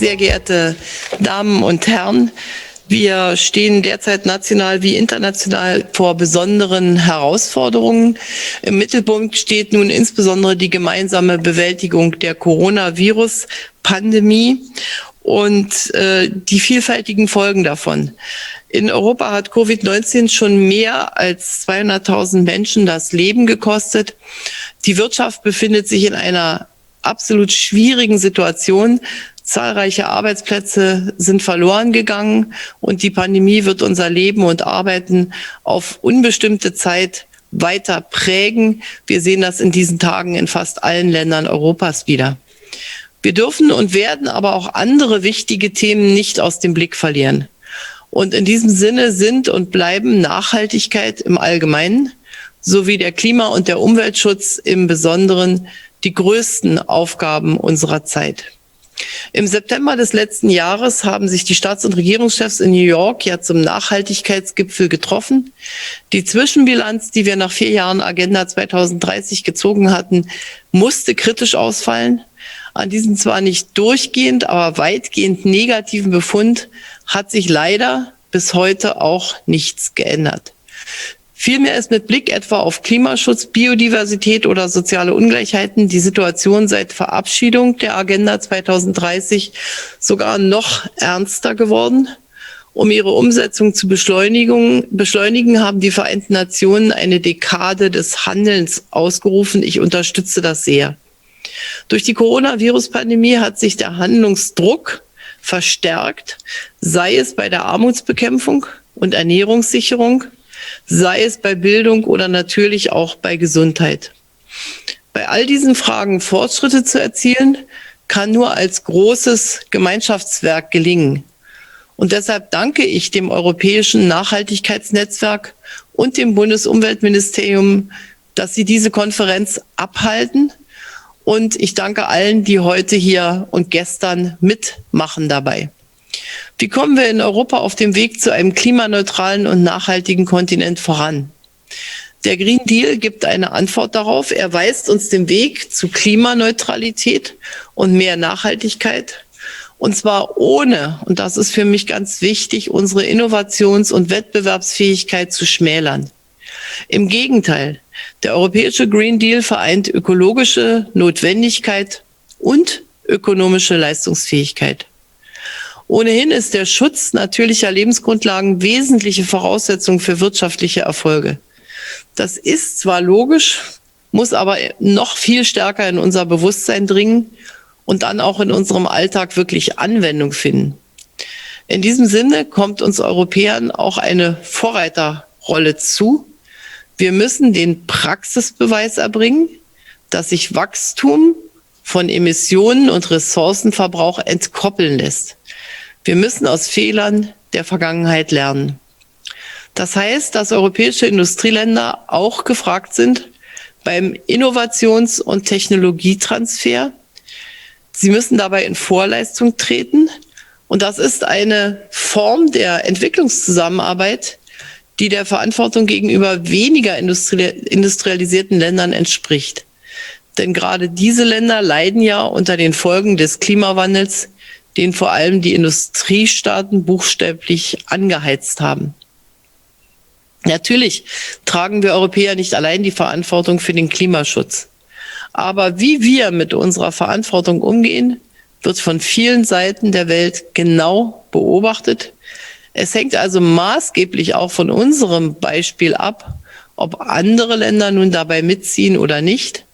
sehr geehrte Damen und Herren, wir stehen derzeit national wie international vor besonderen Herausforderungen. Im Mittelpunkt steht nun insbesondere die gemeinsame Bewältigung der Coronavirus-Pandemie und die vielfältigen Folgen davon. In Europa hat Covid-19 schon mehr als 200.000 Menschen das Leben gekostet. Die Wirtschaft befindet sich in einer absolut schwierigen Situation. Zahlreiche Arbeitsplätze sind verloren gegangen und die Pandemie wird unser Leben und Arbeiten auf unbestimmte Zeit weiter prägen. Wir sehen das in diesen Tagen in fast allen Ländern Europas wieder. Wir dürfen und werden aber auch andere wichtige Themen nicht aus dem Blick verlieren. Und in diesem Sinne sind und bleiben Nachhaltigkeit im Allgemeinen sowie der Klima- und der Umweltschutz im Besonderen die größten Aufgaben unserer Zeit. Im September des letzten Jahres haben sich die Staats- und Regierungschefs in New York ja zum Nachhaltigkeitsgipfel getroffen. Die Zwischenbilanz, die wir nach 4 Jahren Agenda 2030 gezogen hatten, musste kritisch ausfallen. An diesem zwar nicht durchgehend, aber weitgehend negativen Befund hat sich leider bis heute auch nichts geändert. Vielmehr ist mit Blick etwa auf Klimaschutz, Biodiversität oder soziale Ungleichheiten die Situation seit Verabschiedung der Agenda 2030 sogar noch ernster geworden. Um ihre Umsetzung zu beschleunigen, haben die Vereinten Nationen eine Dekade des Handelns ausgerufen. Ich unterstütze das sehr. Durch die Coronavirus-Pandemie hat sich der Handlungsdruck verstärkt, sei es bei der Armutsbekämpfung und Ernährungssicherung, sei es bei Bildung oder natürlich auch bei Gesundheit. Bei all diesen Fragen Fortschritte zu erzielen, kann nur als großes Gemeinschaftswerk gelingen. Und deshalb danke ich dem Europäischen Nachhaltigkeitsnetzwerk und dem Bundesumweltministerium, dass sie diese Konferenz abhalten. Und ich danke allen, die heute hier und gestern mitmachen dabei. Wie kommen wir in Europa auf dem Weg zu einem klimaneutralen und nachhaltigen Kontinent voran? Der Green Deal gibt eine Antwort darauf. Er weist uns den Weg zu Klimaneutralität und mehr Nachhaltigkeit. Und zwar ohne, und das ist für mich ganz wichtig, unsere Innovations- und Wettbewerbsfähigkeit zu schmälern. Im Gegenteil, der europäische Green Deal vereint ökologische Notwendigkeit und ökonomische Leistungsfähigkeit. Ohnehin ist der Schutz natürlicher Lebensgrundlagen wesentliche Voraussetzung für wirtschaftliche Erfolge. Das ist zwar logisch, muss aber noch viel stärker in unser Bewusstsein dringen und dann auch in unserem Alltag wirklich Anwendung finden. In diesem Sinne kommt uns Europäern auch eine Vorreiterrolle zu. Wir müssen den Praxisbeweis erbringen, dass sich Wachstum von Emissionen und Ressourcenverbrauch entkoppeln lässt. Wir müssen aus Fehlern der Vergangenheit lernen. Das heißt, dass europäische Industrieländer auch gefragt sind beim Innovations- und Technologietransfer. Sie müssen dabei in Vorleistung treten. Und das ist eine Form der Entwicklungszusammenarbeit, die der Verantwortung gegenüber weniger industrialisierten Ländern entspricht. Denn gerade diese Länder leiden ja unter den Folgen des Klimawandels, den vor allem die Industriestaaten buchstäblich angeheizt haben. Natürlich tragen wir Europäer nicht allein die Verantwortung für den Klimaschutz. Aber wie wir mit unserer Verantwortung umgehen, wird von vielen Seiten der Welt genau beobachtet. Es hängt also maßgeblich auch von unserem Beispiel ab, ob andere Länder nun dabei mitziehen oder nicht,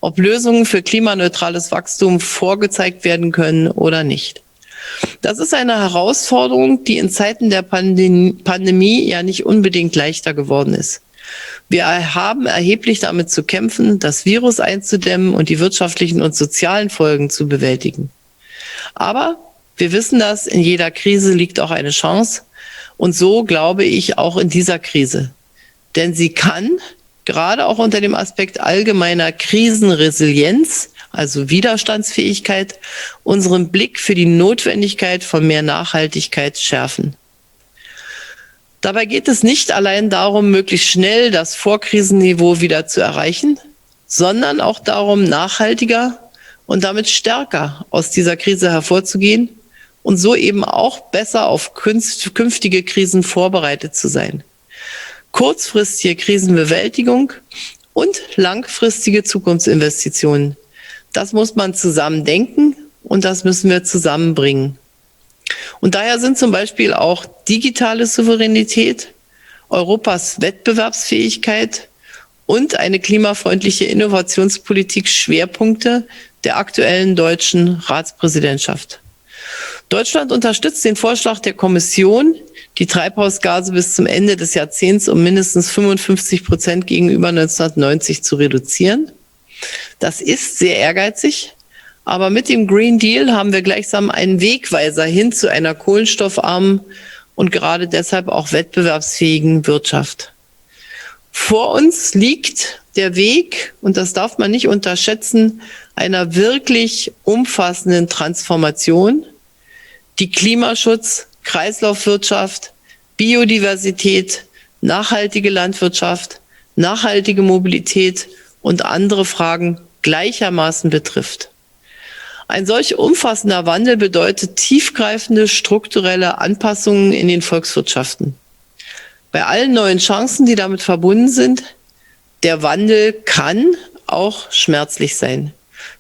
ob Lösungen für klimaneutrales Wachstum vorgezeigt werden können oder nicht. Das ist eine Herausforderung, die in Zeiten der Pandemie ja nicht unbedingt leichter geworden ist. Wir haben erheblich damit zu kämpfen, das Virus einzudämmen und die wirtschaftlichen und sozialen Folgen zu bewältigen. Aber wir wissen, dass in jeder Krise liegt auch eine Chance. Und so glaube ich auch in dieser Krise. Denn sie kann, gerade auch unter dem Aspekt allgemeiner Krisenresilienz, also Widerstandsfähigkeit, unseren Blick für die Notwendigkeit von mehr Nachhaltigkeit schärfen. Dabei geht es nicht allein darum, möglichst schnell das Vorkrisenniveau wieder zu erreichen, sondern auch darum, nachhaltiger und damit stärker aus dieser Krise hervorzugehen und so eben auch besser auf künftige Krisen vorbereitet zu sein. Kurzfristige Krisenbewältigung und langfristige Zukunftsinvestitionen. Das muss man zusammen denken und das müssen wir zusammenbringen. Und daher sind zum Beispiel auch digitale Souveränität, Europas Wettbewerbsfähigkeit und eine klimafreundliche Innovationspolitik Schwerpunkte der aktuellen deutschen Ratspräsidentschaft. Deutschland unterstützt den Vorschlag der Kommission, die Treibhausgase bis zum Ende des Jahrzehnts um mindestens 55% gegenüber 1990 zu reduzieren. Das ist sehr ehrgeizig, aber mit dem Green Deal haben wir gleichsam einen Wegweiser hin zu einer kohlenstoffarmen und gerade deshalb auch wettbewerbsfähigen Wirtschaft. Vor uns liegt der Weg, und das darf man nicht unterschätzen, einer wirklich umfassenden Transformation, die Klimaschutz, Kreislaufwirtschaft, Biodiversität, nachhaltige Landwirtschaft, nachhaltige Mobilität und andere Fragen gleichermaßen betrifft. Ein solch umfassender Wandel bedeutet tiefgreifende strukturelle Anpassungen in den Volkswirtschaften. Bei allen neuen Chancen, die damit verbunden sind, der Wandel kann auch schmerzlich sein,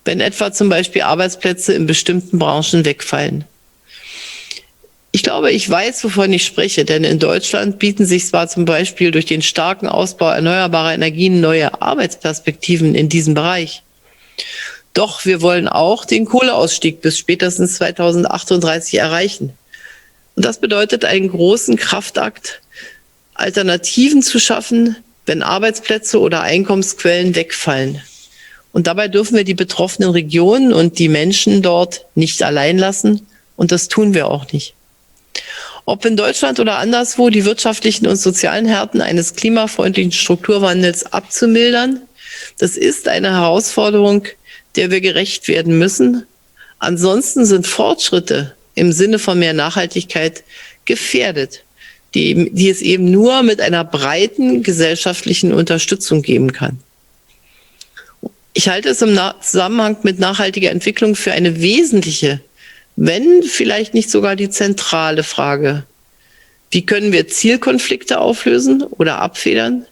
wenn etwa zum Beispiel Arbeitsplätze in bestimmten Branchen wegfallen. Ich glaube, ich weiß, wovon ich spreche, denn in Deutschland bieten sich zwar zum Beispiel durch den starken Ausbau erneuerbarer Energien neue Arbeitsperspektiven in diesem Bereich. Doch wir wollen auch den Kohleausstieg bis spätestens 2038 erreichen. Und das bedeutet einen großen Kraftakt, Alternativen zu schaffen, wenn Arbeitsplätze oder Einkommensquellen wegfallen. Und dabei dürfen wir die betroffenen Regionen und die Menschen dort nicht allein lassen. Und das tun wir auch nicht. Ob in Deutschland oder anderswo, die wirtschaftlichen und sozialen Härten eines klimafreundlichen Strukturwandels abzumildern, das ist eine Herausforderung, der wir gerecht werden müssen. Ansonsten sind Fortschritte im Sinne von mehr Nachhaltigkeit gefährdet, die es eben nur mit einer breiten gesellschaftlichen Unterstützung geben kann. Ich halte es im Zusammenhang mit nachhaltiger Entwicklung für eine wesentliche, wenn vielleicht nicht sogar die zentrale Frage. Wie können wir Zielkonflikte auflösen oder abfedern,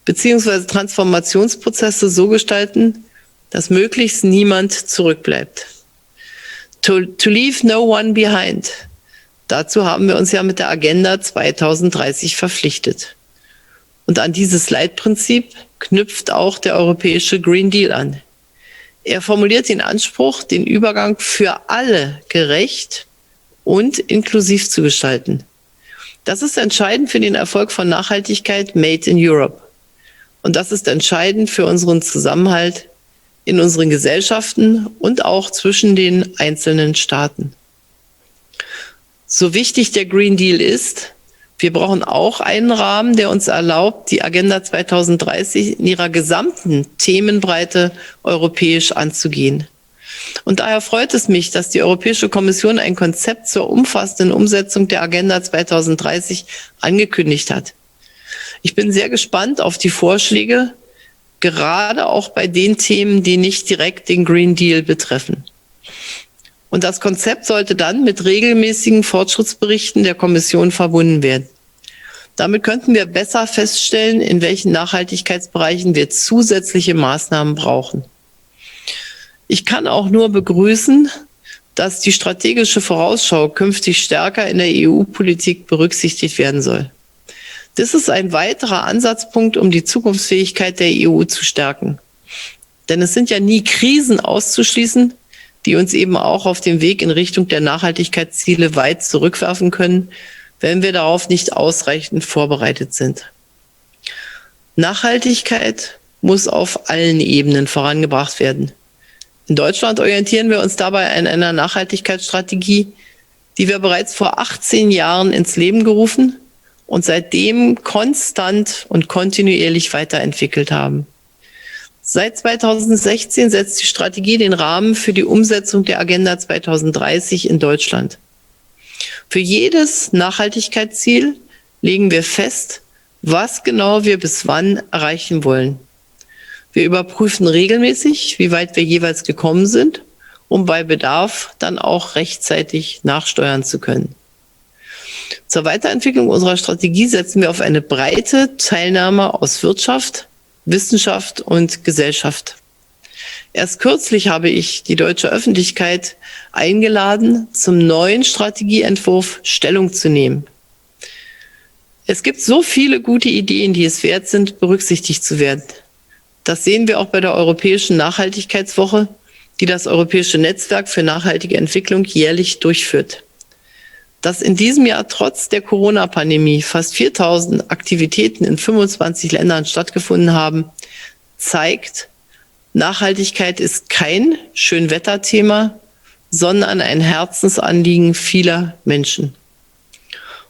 beziehungsweise Transformationsprozesse so gestalten, dass möglichst niemand zurückbleibt? To leave no one behind. Dazu haben wir uns ja mit der Agenda 2030 verpflichtet. Und an dieses Leitprinzip knüpft auch der europäische Green Deal an. Er formuliert den Anspruch, den Übergang für alle gerecht und inklusiv zu gestalten. Das ist entscheidend für den Erfolg von Nachhaltigkeit Made in Europe. Und das ist entscheidend für unseren Zusammenhalt in unseren Gesellschaften und auch zwischen den einzelnen Staaten. So wichtig der Green Deal ist, wir brauchen auch einen Rahmen, der uns erlaubt, die Agenda 2030 in ihrer gesamten Themenbreite europäisch anzugehen. Und daher freut es mich, dass die Europäische Kommission ein Konzept zur umfassenden Umsetzung der Agenda 2030 angekündigt hat. Ich bin sehr gespannt auf die Vorschläge, gerade auch bei den Themen, die nicht direkt den Green Deal betreffen. Und das Konzept sollte dann mit regelmäßigen Fortschrittsberichten der Kommission verbunden werden. Damit könnten wir besser feststellen, in welchen Nachhaltigkeitsbereichen wir zusätzliche Maßnahmen brauchen. Ich kann auch nur begrüßen, dass die strategische Vorausschau künftig stärker in der EU-Politik berücksichtigt werden soll. Das ist ein weiterer Ansatzpunkt, um die Zukunftsfähigkeit der EU zu stärken. Denn es sind ja nie Krisen auszuschließen, die uns eben auch auf dem Weg in Richtung der Nachhaltigkeitsziele weit zurückwerfen können, wenn wir darauf nicht ausreichend vorbereitet sind. Nachhaltigkeit muss auf allen Ebenen vorangebracht werden. In Deutschland orientieren wir uns dabei an einer Nachhaltigkeitsstrategie, die wir bereits vor 18 Jahren ins Leben gerufen und seitdem konstant und kontinuierlich weiterentwickelt haben. Seit 2016 setzt die Strategie den Rahmen für die Umsetzung der Agenda 2030 in Deutschland. Für jedes Nachhaltigkeitsziel legen wir fest, was genau wir bis wann erreichen wollen. Wir überprüfen regelmäßig, wie weit wir jeweils gekommen sind um bei Bedarf dann auch rechtzeitig nachsteuern zu können. Zur Weiterentwicklung unserer Strategie setzen wir auf eine breite Teilnahme aus Wirtschaft, Wissenschaft und Gesellschaft. Erst kürzlich habe ich die deutsche Öffentlichkeit eingeladen, zum neuen Strategieentwurf Stellung zu nehmen. Es gibt so viele gute Ideen, die es wert sind, berücksichtigt zu werden. Das sehen wir auch bei der Europäischen Nachhaltigkeitswoche, die das Europäische Netzwerk für nachhaltige Entwicklung jährlich durchführt. Dass in diesem Jahr trotz der Corona-Pandemie fast 4.000 Aktivitäten in 25 Ländern stattgefunden haben, zeigt, Nachhaltigkeit ist kein Schönwetterthema, sondern ein Herzensanliegen vieler Menschen.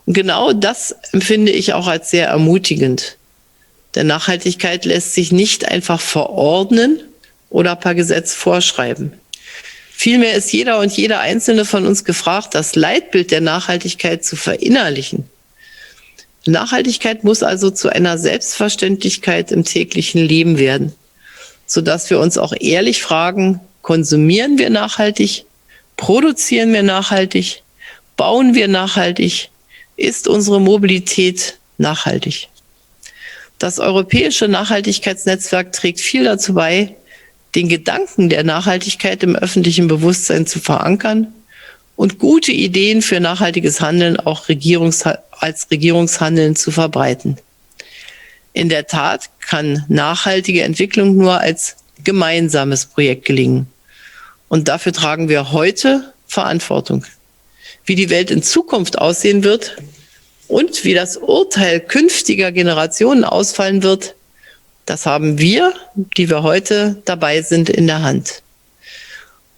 Und genau das empfinde ich auch als sehr ermutigend. Denn Nachhaltigkeit lässt sich nicht einfach verordnen oder per Gesetz vorschreiben. Vielmehr ist jeder und jede Einzelne von uns gefragt, das Leitbild der Nachhaltigkeit zu verinnerlichen. Nachhaltigkeit muss also zu einer Selbstverständlichkeit im täglichen Leben werden, sodass wir uns auch ehrlich fragen, konsumieren wir nachhaltig, produzieren wir nachhaltig, bauen wir nachhaltig, ist unsere Mobilität nachhaltig? Das Europäische Nachhaltigkeitsnetzwerk trägt viel dazu bei, den Gedanken der Nachhaltigkeit im öffentlichen Bewusstsein zu verankern und gute Ideen für nachhaltiges Handeln auch als Regierungshandeln zu verbreiten. In der Tat kann nachhaltige Entwicklung nur als gemeinsames Projekt gelingen. Und dafür tragen wir heute Verantwortung. Wie die Welt in Zukunft aussehen wird und wie das Urteil künftiger Generationen ausfallen wird, das haben wir, die wir heute dabei sind, in der Hand.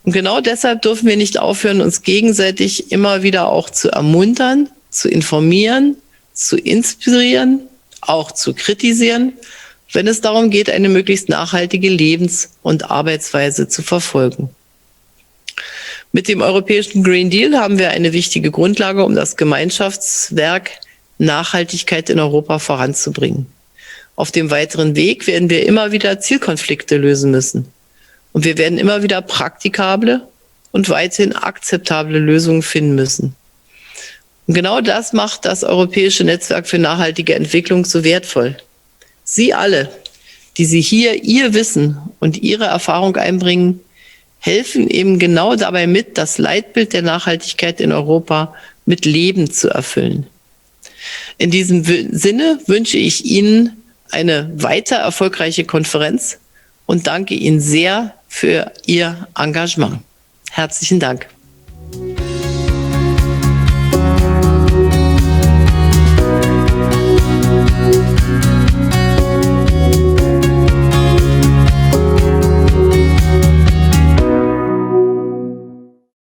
Und genau deshalb dürfen wir nicht aufhören, uns gegenseitig immer wieder auch zu ermuntern, zu informieren, zu inspirieren, auch zu kritisieren, wenn es darum geht, eine möglichst nachhaltige Lebens- und Arbeitsweise zu verfolgen. Mit dem Europäischen Green Deal haben wir eine wichtige Grundlage, um das Gemeinschaftswerk Nachhaltigkeit in Europa voranzubringen. Auf dem weiteren Weg werden wir immer wieder Zielkonflikte lösen müssen. Und wir werden immer wieder praktikable und weiterhin akzeptable Lösungen finden müssen. Und genau das macht das Europäische Netzwerk für nachhaltige Entwicklung so wertvoll. Sie alle, die Sie hier Ihr Wissen und Ihre Erfahrung einbringen, helfen eben genau dabei mit, das Leitbild der Nachhaltigkeit in Europa mit Leben zu erfüllen. In diesem Sinne wünsche ich Ihnen eine weiter erfolgreiche Konferenz und danke Ihnen sehr für Ihr Engagement. Herzlichen Dank.